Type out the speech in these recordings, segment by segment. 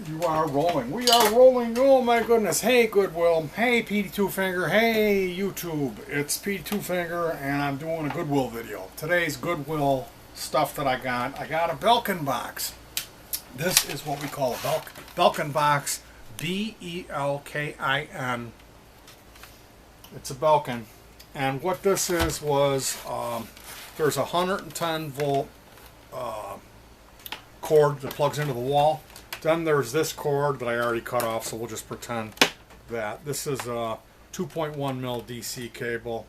You are rolling. We are rolling. Oh my goodness. Hey Goodwill. Hey Petey Twofinger. Hey YouTube. It's Petey Twofinger and I'm doing a Goodwill video. Today's Goodwill stuff that I got a Belkin box. This is what we call a Belkin box. B-E-L-K-I-N. It's a Belkin. And what this is was there's a 110 volt cord that plugs into the wall. Then there's this cord that I already cut off, so we'll just pretend that. This is a 2.1 mil DC cable.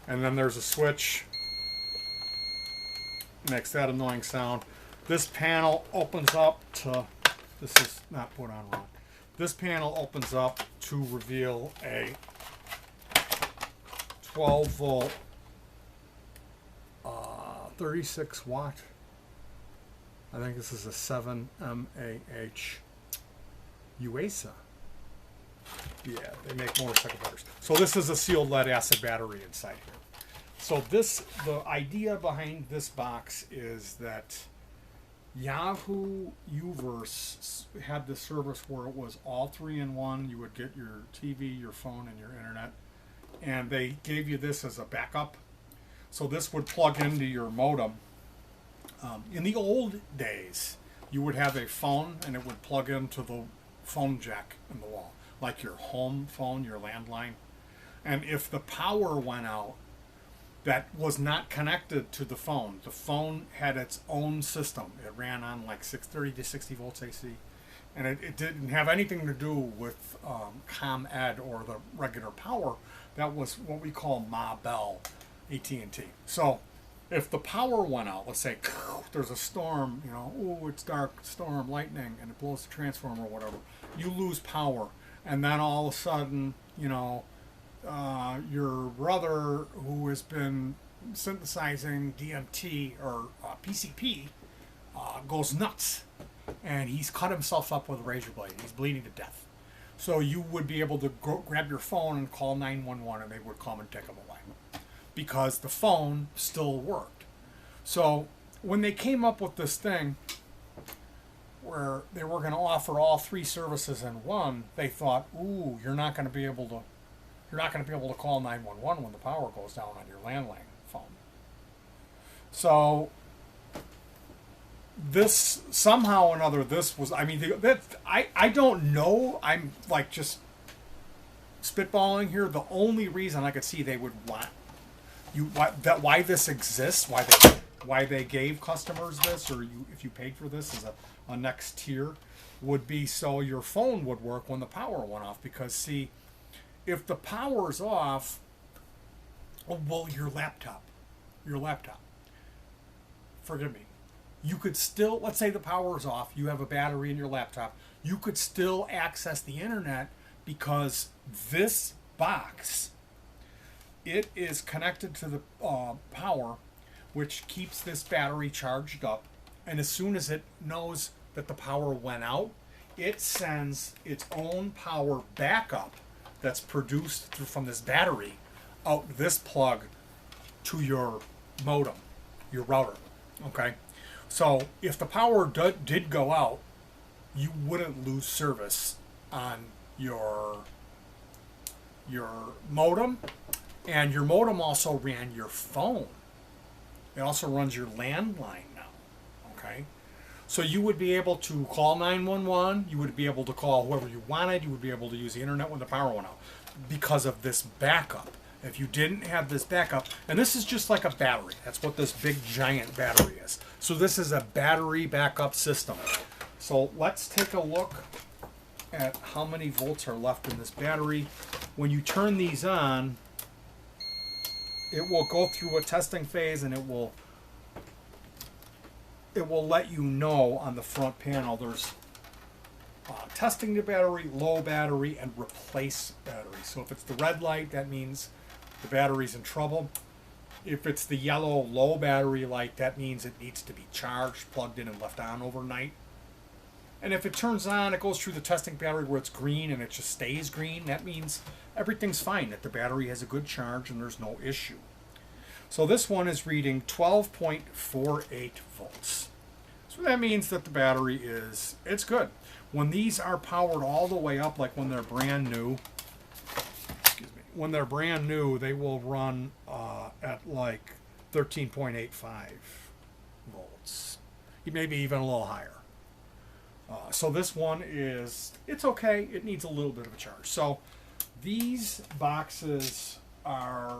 And then there's a switch. Makes that annoying sound. This panel opens up to, this is not put on wrong. This panel opens up to reveal a 12 volt 36 watt. I think this is a 7 mAh UASA. Yeah, they make motorcycle batteries. So this is a sealed lead acid battery inside here. So the idea behind this box is that Yahoo Uverse had this service where it was all 3-in-1. You would get your TV, your phone, and your internet. And they gave you this as a backup. So this would plug into your modem. In the old days, you would have a phone and it would plug into the phone jack in the wall, like your home phone, your landline. And if the power went out, that was not connected to the phone. The phone had its own system. It ran on like 30 to 60 volts AC. And it didn't have anything to do with ComEd or the regular power. That was what we call Ma Bell, AT&T. So if the power went out, let's say there's a storm, you know, oh, it's dark, storm, lightning, and it blows the transformer or whatever, you lose power. And then all of a sudden, you know, your brother who has been synthesizing DMT or PCP goes nuts. And he's cut himself up with a razor blade. He's bleeding to death. So you would be able to grab your phone and call 911 and they would come and take him away. Because the phone still worked. So when they came up with this thing where they were going to offer all three services in one, they thought, ooh, you're not going to be able to call 911 when the power goes down on your landline phone. So this somehow or another, this was, I mean, I don't know. I'm like just spitballing here. The only reason I could see they would want why this exists, why they gave customers this, or if you paid for this as a next tier, would be so your phone would work when the power went off. Because see, if the power's off, well, your laptop, forgive me, you could still, let's say the power's off, you have a battery in your laptop, you could still access the internet because this box, it is connected to the power, which keeps this battery charged up. And as soon as it knows that the power went out, it sends its own power backup that's produced from this battery out this plug to your modem, your router. Okay? So if the power did go out, you wouldn't lose service on your modem. And your modem also ran your phone. It also runs your landline now. Okay? So you would be able to call 911. You would be able to call whoever you wanted. You would be able to use the internet when the power went out because of this backup. If you didn't have this backup, and this is just like a battery. That's what this big giant battery is. So this is a battery backup system. So let's take a look at how many volts are left in this battery. When you turn these on, it will go through a testing phase and it will let you know on the front panel there's testing the battery, low battery, and replace battery. So if it's the red light, that means the battery's in trouble. If it's the yellow low battery light, that means it needs to be charged, plugged in, and left on overnight. And if it turns on, it goes through the testing battery where it's green and it just stays green. That means everything's fine, that the battery has a good charge and there's no issue. So this one is reading 12.48 volts. So that means that the battery it's good. When these are powered all the way up, like when they're brand new, excuse me, when they're brand new, they will run at like 13.85 volts, maybe even a little higher. So this one is, it's okay. It needs a little bit of a charge. So these boxes are,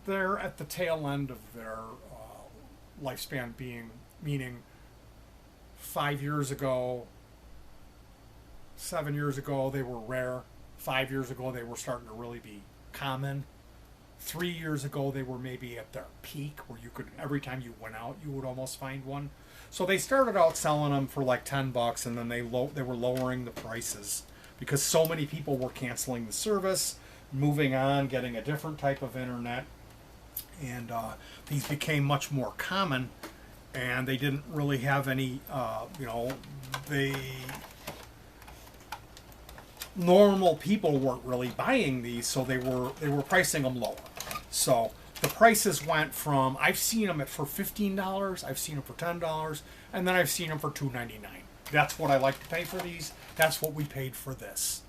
they're at the tail end of their lifespan, meaning 5 years ago, 7 years ago, they were rare. 5 years ago, they were starting to really be common. 3 years ago, they were maybe at their peak, where you could, every time you went out, you would almost find one. So they started out selling them for like $10, and then they were lowering the prices because so many people were canceling the service, moving on, getting a different type of internet, and these became much more common. And they didn't really have any, normal people weren't really buying these, so they were pricing them lower. So the prices went from, I've seen them for $15, I've seen them for $10, and then I've seen them for $2.99. That's what I like to pay for these. That's what we paid for this.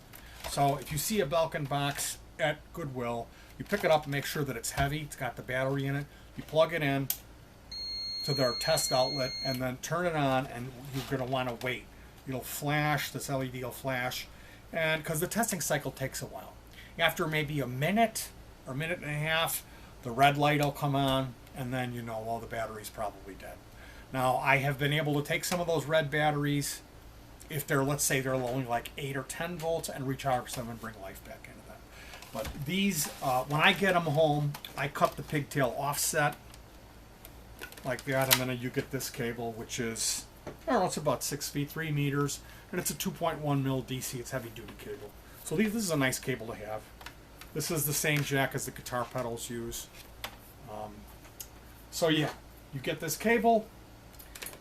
So if you see a Belkin box at Goodwill, you pick it up and make sure that it's heavy. It's got the battery in it. You plug it in to their test outlet and then turn it on, and you're going to want to wait. It'll flash, this LED will flash, and because the testing cycle takes a while. After maybe a minute or a minute and a half, the red light will come on, and then you know, well, the battery's probably dead. Now, I have been able to take some of those red batteries, if they're, let's say they're only like 8 or 10 volts, and recharge them and bring life back into them. But these, when I get them home, I cut the pigtail offset like that, and then you get this cable, which is, I don't know, it's about 6 feet, 3 meters, and it's a 2.1 mil DC. It's heavy duty cable. So this is a nice cable to have. This is the same jack as the guitar pedals use. So yeah, you get this cable,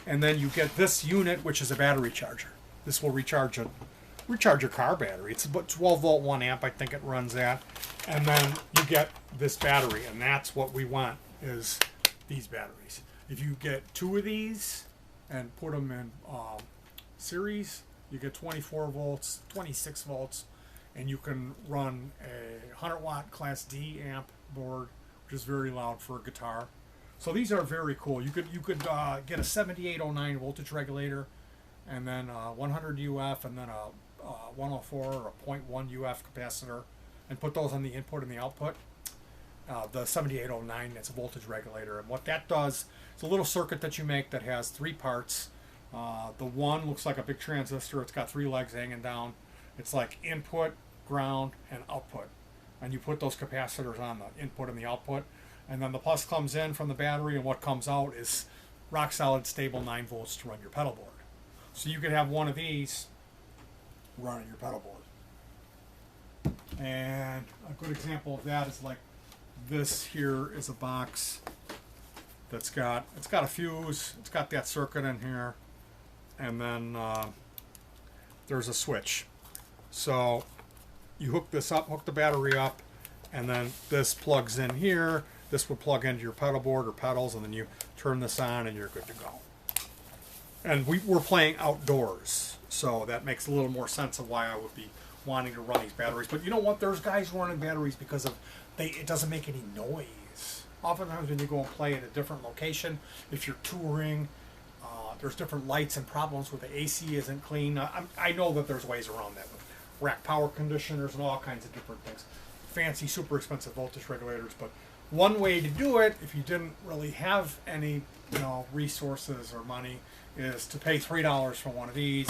and then you get this unit, which is a battery charger. This will recharge your car battery. It's about 12 volt, 1 amp, I think it runs at. And then you get this battery, and that's what we want, is these batteries. If you get 2 of these and put them in series, you get 24 volts, 26 volts, and you can run a 100 watt Class D amp board, which is very loud for a guitar. So these are very cool. You could get a 7809 voltage regulator, and then 100 UF, and then a 104 or a 0.1 UF capacitor, and put those on the input and the output. The 7809, it's a voltage regulator, and what that does, it's a little circuit that you make that has 3 parts. The one looks like a big transistor. It's got 3 legs hanging down. It's like input, ground, and output, and you put those capacitors on the input and the output, and then the plus comes in from the battery, and what comes out is rock solid, stable 9 volts to run your pedal board. So you could have one of these running your pedal board. And a good example of that is like this here is a box that's got, it's got a fuse, it's got that circuit in here, and then there's a switch. So you hook this up, hook the battery up, and then this plugs in here. This would plug into your pedal board or pedals, and then you turn this on and you're good to go. And we're playing outdoors, so that makes a little more sense of why I would be wanting to run these batteries. But you know what? There's guys running batteries because of it doesn't make any noise. Oftentimes when you go and play at a different location, if you're touring, there's different lights and problems where the AC isn't clean. I know that there's ways around that with rack power conditioners and all kinds of different things. Fancy, super expensive voltage regulators. But one way to do it, if you didn't really have any resources or money, is to pay $3 for one of these,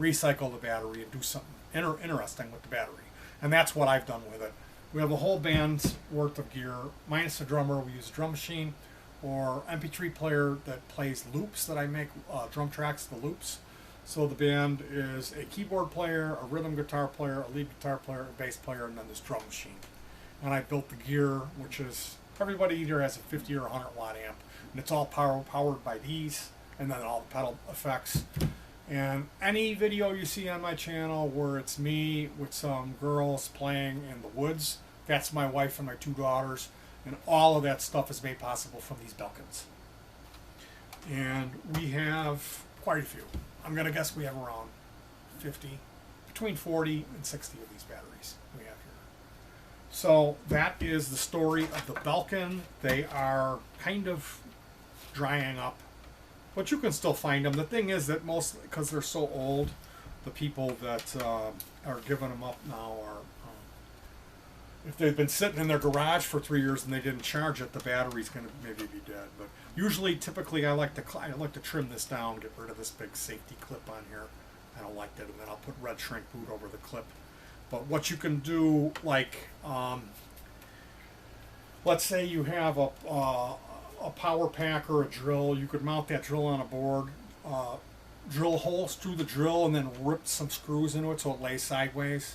recycle the battery, and do something interesting with the battery. And that's what I've done with it. We have a whole band's worth of gear, minus the drummer. We use a drum machine or MP3 player that plays loops that I make, drum tracks, the loops. So the band is a keyboard player, a rhythm guitar player, a lead guitar player, a bass player, and then this drum machine. And I built the gear, which is, everybody either has a 50 or 100 watt amp, and it's all powered by these, and then all the pedal effects. And any video you see on my channel where it's me with some girls playing in the woods, that's my wife and my 2 daughters, and all of that stuff is made possible from these Belkins. And we have quite a few. I'm going to guess we have around 50, between 40 and 60 of these batteries we have here. So that is the story of the Belkin. They are kind of drying up, but you can still find them. The thing is that mostly, because they're so old, the people that are giving them up now are, if they've been sitting in their garage for 3 years and they didn't charge it, the battery's going to maybe be dead. But usually, typically, I like to trim this down, get rid of this big safety clip on here. I don't like that, and then I'll put red shrink boot over the clip. But what you can do, like, let's say you have a power pack or a drill, you could mount that drill on a board, drill holes through the drill, and then rip some screws into it so it lays sideways,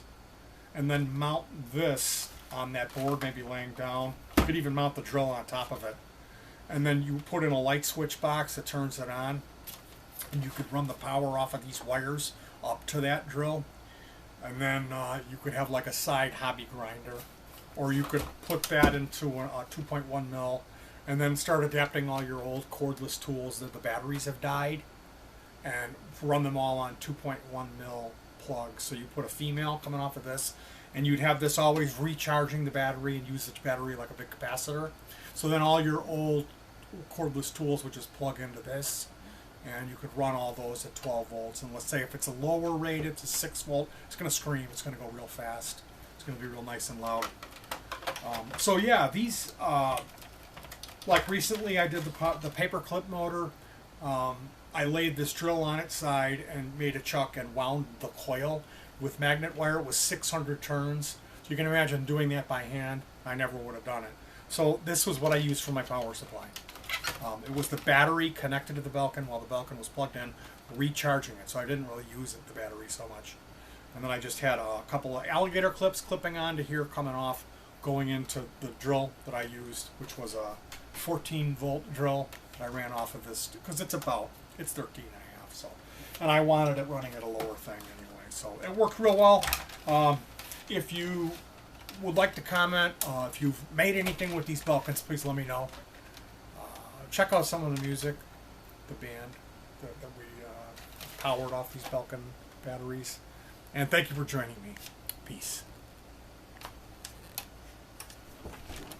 and then mount this on that board, maybe laying down. You could even mount the drill on top of it, and then you put in a light switch box that turns it on, and you could run the power off of these wires up to that drill, and then you could have like a side hobby grinder, or you could put that into a 2.1 mil and then start adapting all your old cordless tools that the batteries have died and run them all on 2.1 mil plugs. So you put a female coming off of this, and you'd have this always recharging the battery and use the battery like a big capacitor. So then all your old cordless tools would just plug into this, and you could run all those at 12 volts. And let's say if it's a lower rate, it's a 6 volt, it's going to scream, it's going to go real fast, it's going to be real nice and loud. So yeah, these, like recently I did the paper clip motor. I laid this drill on its side and made a chuck and wound the coil with magnet wire. It was 600 turns. So you can imagine doing that by hand. I never would have done it. So this was what I used for my power supply. It was the battery connected to the Belkin while the Belkin was plugged in, recharging it. So I didn't really use it, the battery, so much. And then I just had a couple of alligator clips clipping onto here, coming off, going into the drill that I used, which was a 14 volt drill that I ran off of this, because it's 13 and a half, so. And I wanted it running at a lower thing anyway, so it worked real well. If you would like to comment, if you've made anything with these Belkins, please let me know. Check out some of the music, the band that we powered off these Belkin batteries. And thank you for joining me. Peace.